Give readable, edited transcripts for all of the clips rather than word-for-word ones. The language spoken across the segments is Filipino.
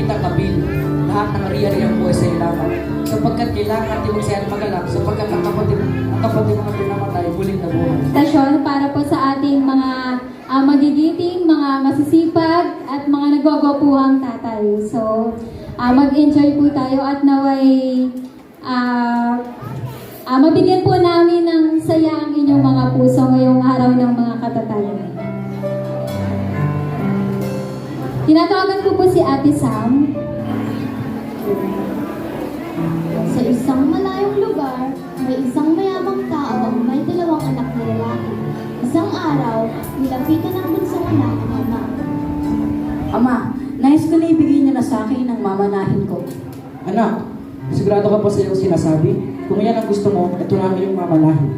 kitang kabil, lahat ng ari-ari ang buhay sa iyo lamang. Sapagkat kailangan natin magsaya at magalak, sapagkat ang kapatid mga pinamatay, muling nabuhay. Stasyon para po sa ating mga magigiting, mga masisipag at mga nagwawapuhang tatay. So, mag-enjoy po tayo at naway mabigyan po namin ng saya ang inyong mga puso ngayong araw ng mga katatayan. Tinatawagan ko po si Ate Sam. Sa isang malayong lugar, may isang mayamang tao ang may dalawang anak na lalaki. Isang araw, nilapitan ng bunsong anak ang ama. Ama, nais ko na ibigay niyo na sa akin ang mamanahin ko. Anak, sigurado ka pa sa iyong sinasabi? Kung yan ang gusto mo, ito na ang iyong mamanahin.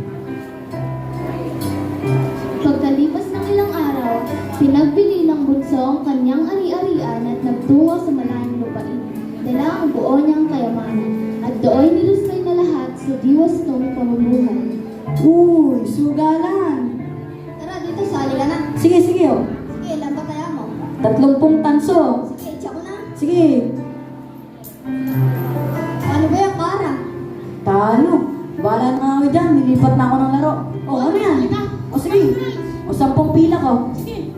Pagkalipas ng ilang araw, pinagbili ng bunso ang kanyang ari-arian at nagtungo sa malayong lupain. Dala ang buo niyang kayamanan at doon niluslay na lahat sa diwas ng pamumuhay. Uy, sugalan! Tara, dito sali ka na. Sige, sige oh. Sige, ilan ba kaya mo? 30 tanso. Sige, itcha ko na. Sige, Ano ba yung kara? talo. Bahala na ako dyan, nilipat na ako ng laro. O, ano yan? O, sige. O, 10 pila ko. Sige.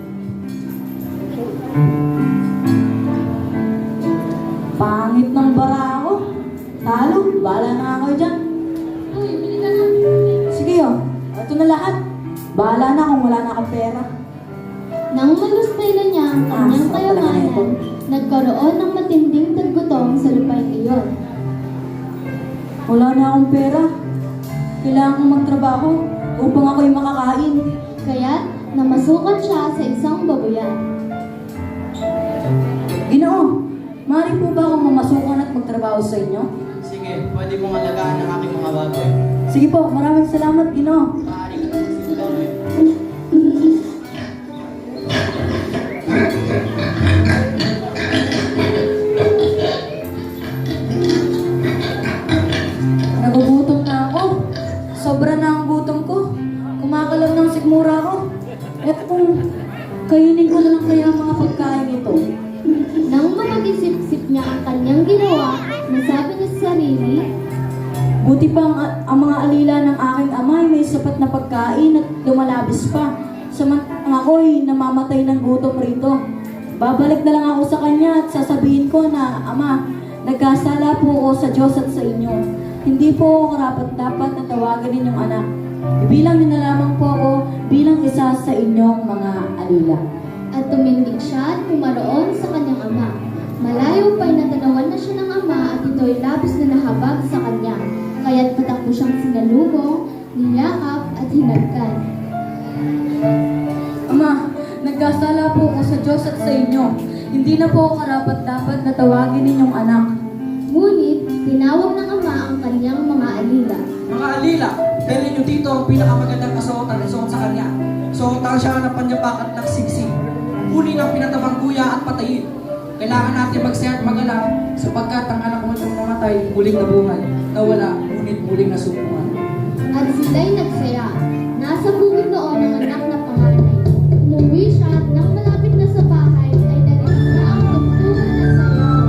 Pangit ng bara ako. Talo, bahala na ako dyan. Uy, bili ka na. Sige oh, ito na lahat. Bahala na kung wala na akong pera. Nang maluslay na niya ang kanyang sarap talaga na ito. kayamanan, nagkaroon ng matinding taggutom sa lupain iyon. Wala na akong pera. Kailangan kong magtrabaho upang ako'y makakain. Kaya't namasukan siya sa isang babuyan. Ginoo, maaari po ba akong mamasukan at magtrabaho sa inyo? Sige, pwede mong alagaan ang aking mga baboy. Sige po, maraming salamat, Ginoo. Maaari ka na magsimula ngayon. Nagugutom na ako. Sobra na ang gutom ko. Kumakalam ng sigmura ko. Eto kung kainin ko na lang kaya ang mga pagkain ito. Nang mapag-isip-isip niya ang kanyang ginawa, nasabi niya sa sarili, Buti pa ang mga alila ng aking ama ay may sapat na pagkain at lumalabis pa. Samantalang ako'y namamatay ng gutom rito. Babalik na lang ako sa kanya at sasabihin ko na, Ama, nagkasala po ako sa Diyos at sa inyo. Hindi po ako karapat-dapat na tawagan ninyong anak. Ibilang niyo na lamang po ako bilang isa sa inyong mga alila. at tumindig siya at pumaroon sa kanyang ama. Malayo pa'y natanawan na siya ng ama at ito'y labis na nahabag sa kanya. Kaya't patakbo siyang sinalubong, niyakap at hinagkan. Ama, nagkasala po ako sa Diyos at sa inyo. Hindi na po ako karapat-dapat na tawagin ninyong anak. Ngunit, tinawag ng ama ang kanyang mga alila. Mga alila, dalhin nyo dito ang pinakamagandang kasuotan na suot sa kanya. Suotan siya ng panyapak at nagsiksi. Kunin ang pinatabang kuya at patayin. Kailangan natin magsaya at magalak sapagkat ang anak mo nang namatay, muling nabuhay. Nawala, ngunit muling nasupungan. At sila'y nagsaya. Nasa bukid noon ang anak na panganay. Umuwi siya at nang malapit na sa bahay ay narinig niya ang tugtugan at sayaw.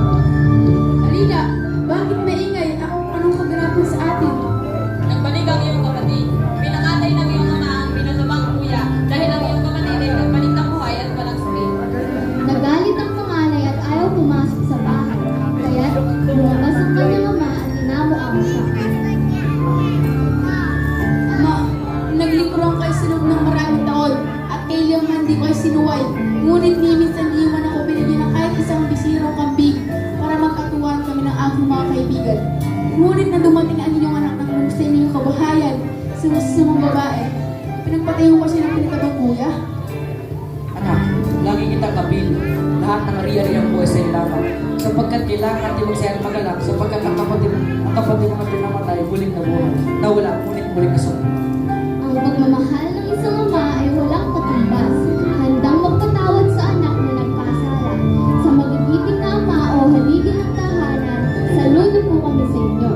Alila, bakit maingay? Anong kaganapan sa atin? Nagbalik ang iyong kapatid. Pinangatay ng iyong ama ang pinasabang kuya dahil ang iyong kapatid ay nagpalit ng buhay at walang sakit. Nagalit ang panganay at ayaw pumasok sa bahay. Kaya't lumabas ang kanyang ama at inamuang siya. Ama, naglingkuran ko ay sinunod ng maraming taon at kailan man di ko ay sinuway. Ngunit ni minsan iwan ako binigyan ng kahit isang bisirong kambing para magkatuwaan kami ng aking mga kaibigan. Ngunit na dumating ang inyong anak ng lubos sa inyong kabahayan, sumusunong babae, pinagpatayo ko siya ng pinatabang kuya. Anak, lagi kitang kabil. Lahat ng ari-ari ang buhay sa iyo lamang. Sapagkat kailangan natin magsaya at magalak sapagkat ang kapatid mga pinamatay, muling nabuhay. Nawala, ngunit muling nasupungan. Ang pagmamahal ng isang ama ay walang katumbas. Handang magpatawad sa anak na nagkasala. Sa magigiting na ama o haligi ng tahanan, saludo po kami sa inyo.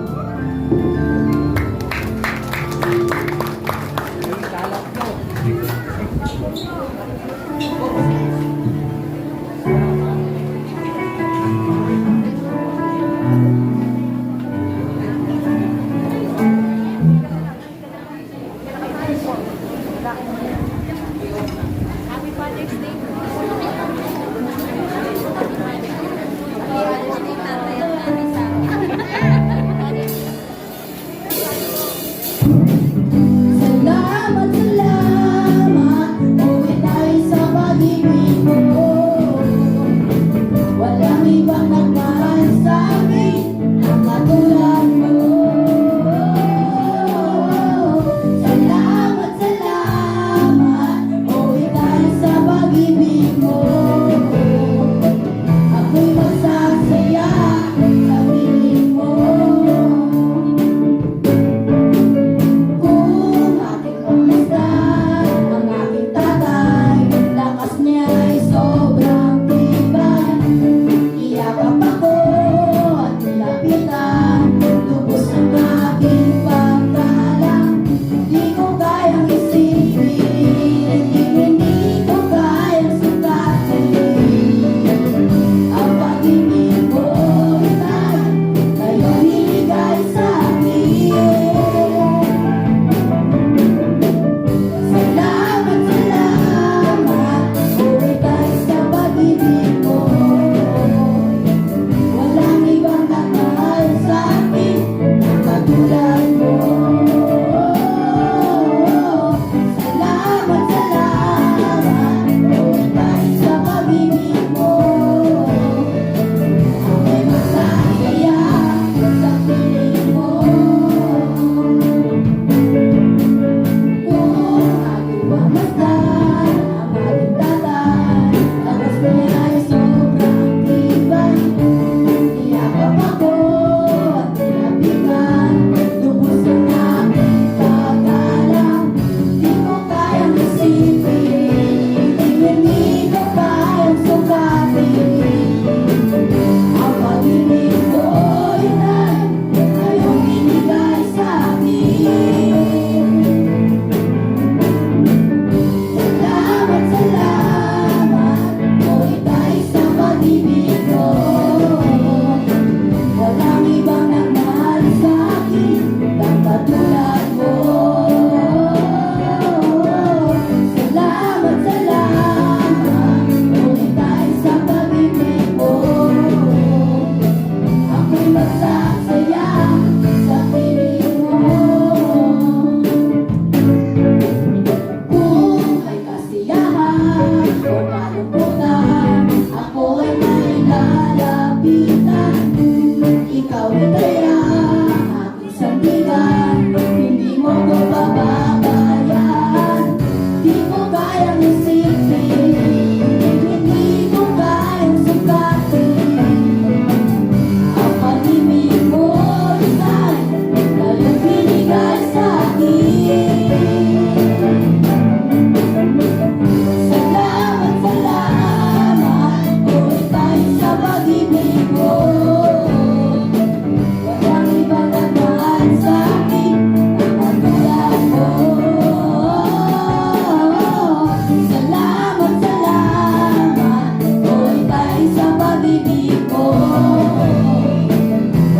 pag-ibig mo.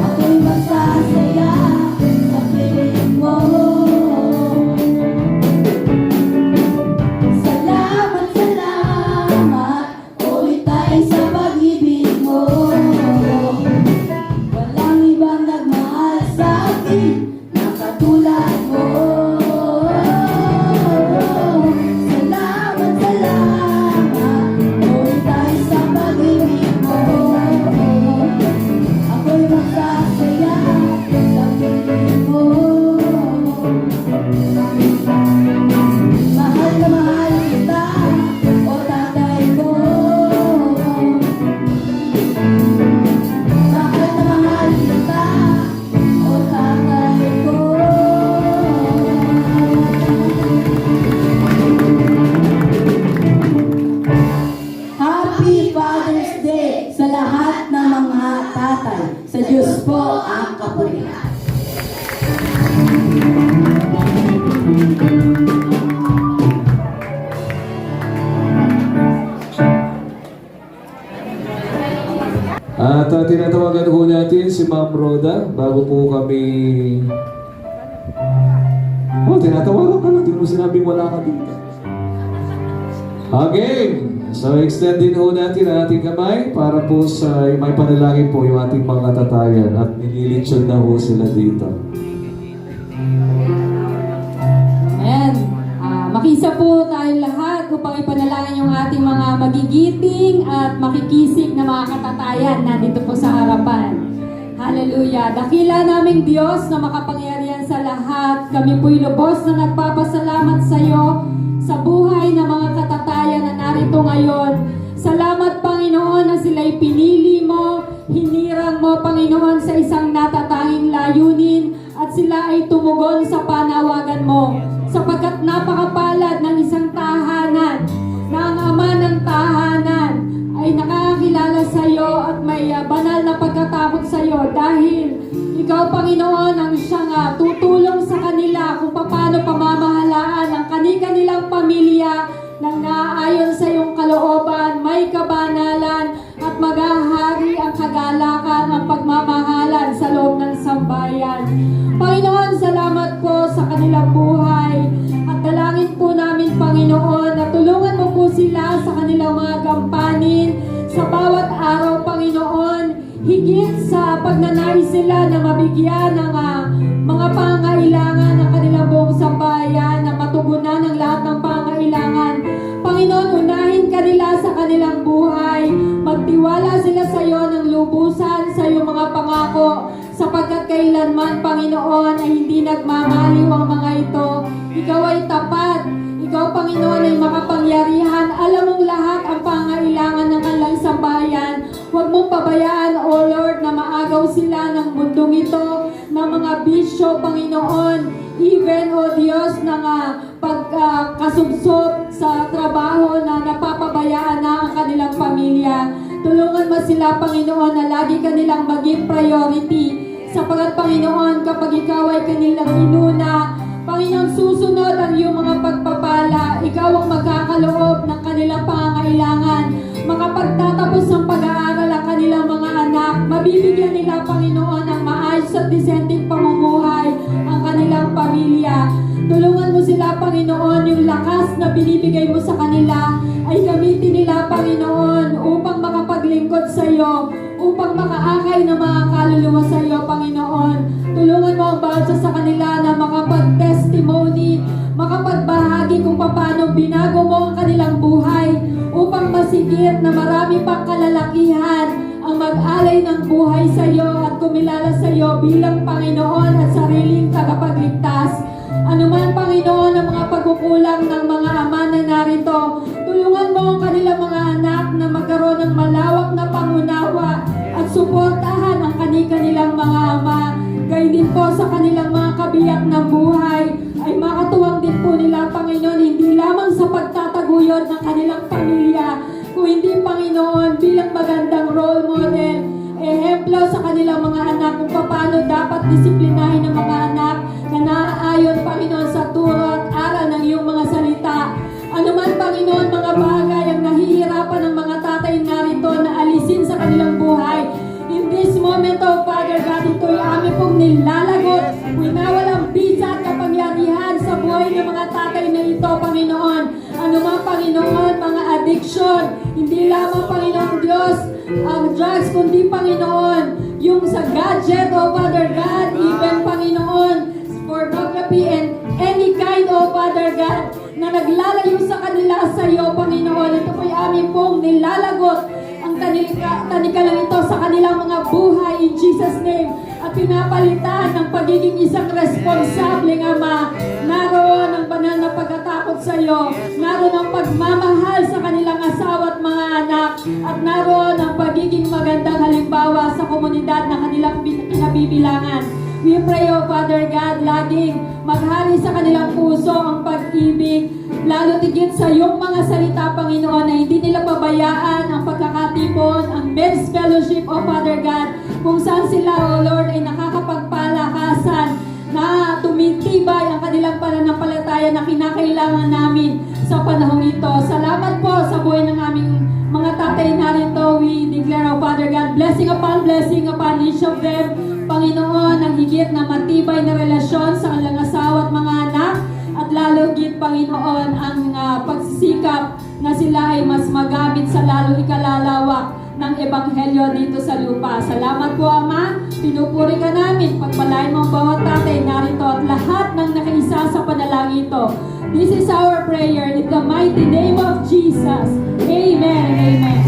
Ako'y masasaya sa piling mo. Salamat, salamat, ulit tayo sa pag-ibig mo. Walang ibang nagmahal sa akin na katulad mo. Salamat, salamat, ulit tayo sa pag-ibig mo. Ako'y masasaya sa piling mo. Mahal na mahal kita, o tatay ko. Mahal na mahal kita, o tatay ko. Happy Father's Day sa lahat ng mga tatay. Sa Diyos po ang kapurihan. At tinatawagan po natin si Ma'am Rhoda bago po kami... Oh, tinatawagan ka lang. Hindi mo sinabing wala ka dito. Okay. So, extend din po natin ang ating kamay para po sa may panalangin po yung ating mga tatayan at nililitsyon na po sila dito. Amen. Makisa po tayong lahat upang ipanalangin yung ating mga magigiting at makikisig na mga katatayan na dito po sa harapan. Hallelujah. Dakila naming Diyos na makapangyarihan sa lahat. Kami po'y lubos na nagpapasalamat sa iyo sa buhay ng mga katatayan na narito ngayon. Salamat, Panginoon, na sila'y pinili mo, hinirang mo, Panginoon, sa isang natatanging layunin at sila ay tumugon sa panawagan mo. Sapagkat napakapalad ng isang tahanan na ang ama ng tahanan ay nakakakilala sa iyo at may banal na pagkatakot sa iyo dahil ikaw, Panginoon, ang siyang tutulong sa kanila kung paano pamamahalaan ang kanilang pamilya nang naaayon sa iyong kalooban, may kabanalan at maghahari ang kagalakan ang pagmamahalan sa loob ng sambayan. Panginoon, salamat po sa kanilang buhay at dalangin po namin, Panginoon, na tulungan mo po sila sa kanilang mga gampanin sa bawat araw, Panginoon, higit sa pagnanais sila na mabigyan ng mga pangailangan ng kanilang buong sambayan, na matugunan ang lahat ng pangailangan. Panginoon, unahin ka nila sa kanilang buhay. Magtiwala sila sa iyo ng lubusan sa iyong mga pangako, sapagkat kailanman, Panginoon, ay hindi nagmamaliw ang mga ito. Ikaw ay tapat. Ikaw, Panginoon, ay makapangyarihan. Alam mong lahat ang pangailangan ng kanilang sambayan. Huwag mong pabayaan, O Lord, na maagaw sila ng mundong ito, ng mga bisyo, Panginoon. Even, O Diyos, ng pagkasubsob sa trabaho na napapabayaan na ang kanilang pamilya. Tulungan mo sila, Panginoon, na lagi kanilang maging priority. Sapagkat, Panginoon, kapag ikaw ay kanilang inuna, Panginoon, susunod ang iyong mga pagpapala. Ikaw ang magkakaloob ng kanilang pangangailangan. Makapagtatapos ng pag-aaral ang kanilang mga anak. Mabibigyan nila, Panginoon, ng maayos at disenteng pamumuhay ang kanilang pamilya. Tulungan mo sila, Panginoon, yung lakas na binibigay mo sa kanila ay gamitin nila, Panginoon, upang makapaglingkod sa iyo, upang makaakay ng mga kaluluwa sa iyo, Panginoon. Tulungan mo ang bawat sa kanila na makapag-testimony, makapagbahagi kung paano binago mo ang kanilang buhay upang masigit na marami pang kalalakihan ang mag-alay ng buhay sa iyo at kumilala sa iyo bilang Panginoon at sariling tagapagligtas. Anuman, Panginoon, ang mga pagkukulang ng mga ama na narito, tulungan mo ang kanilang mga anak na magkaroon ng malawak na pangunawa at suportahan ang kanilang mga ama. Gayun din po sa kanilang mga kabiyak ng buhay ay makatuwang din po nila, Panginoon, hindi lamang sa pagtataguyod ng kanilang pamilya, kung hindi, Panginoon, bilang magandang role model, ehemplo sa kanilang mga anak kung paano dapat disiplinahin ng mga anak na naaayon, Panginoon, sa turo at aral ng iyong mga salita. Ano man, Panginoon, mga bagay ang nahihirapan ng mga tatay narito na alisin sa kanilang kundi Panginoon, yung sa gadget, O Father God, even Panginoon, pornography and any kind, O Father God, na naglalayo sa kanila sa iyo, Panginoon. Ito po'y amin pong nilalagot ang tanikalan ito sa kanilang mga buhay in Jesus' name. At pinapalitan ng pagiging isang responsableng ama. Naroon ang banal na pagkatakot sa iyo. Naroon ang pagmamahal sa kanilang asawa at mga anak. At naroon ang pagiging magandang halimbawa sa komunidad na kanilang kinabibilangan. We pray, O Father God, laging maghari sa kanilang puso ang pag-ibig, lalo tigit sa iyong mga salita, Panginoon, na hindi nila pabayaan ang pagkakatipon, ang men's fellowship, O Father God, kung saan sila, O Lord, ay nakakapagpalakasan, na tumitibay ang kanilang pananampalataya na kinakailangan namin sa panahong ito. Salamat po sa buhay ng aming mga tatay narito. We declare, O Father God, blessing upon each of them. Panginoon, ang higit na matibay na relasyon sa kanilang asawa at mga anak, at lalo higit, Panginoon, ang pagsisikap na sila ay mas magamit sa lalo ikalalawak ng Ebanghelyo dito sa lupa. Salamat po, Ama. Pinupuri ka namin. Pagpalain mo ang bawat tatay narito at lahat ng nakaisa sa panalangin ito. This is our prayer in the mighty name of Jesus. Amen and amen.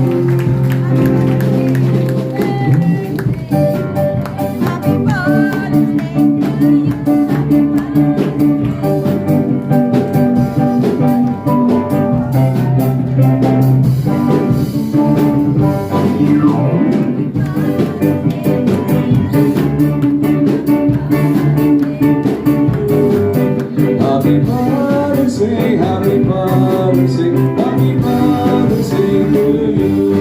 Happy Father's Day, Happy Father's Day, Happy Father's Day to you.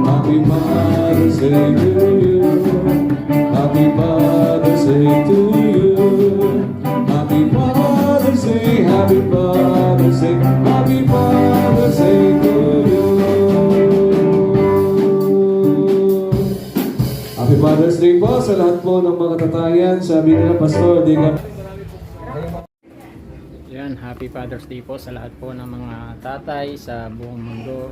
Happy Father's Day to you. Happy Father's Day to you. Happy Father's Day, Happy Father's Day, Happy Father's Day to you. Happy Father's Day po sa lahat po ng mga tatayan. Sabi nila, Pastor, di ka... Yan, Happy Father's Day po sa lahat po ng mga tatay sa buong mundo,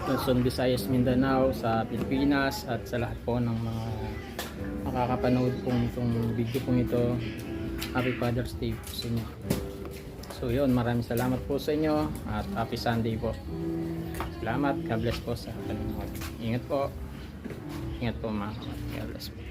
Luzon, Visayas, Mindanao, sa Pilipinas, at sa lahat po ng mga makakapanood po itong video po ito. Happy Father's Day po sa inyo. So yun, maraming salamat po sa inyo at Happy Sunday po. Salamat, God bless po sa panonood. Ingat po, mga God bless po.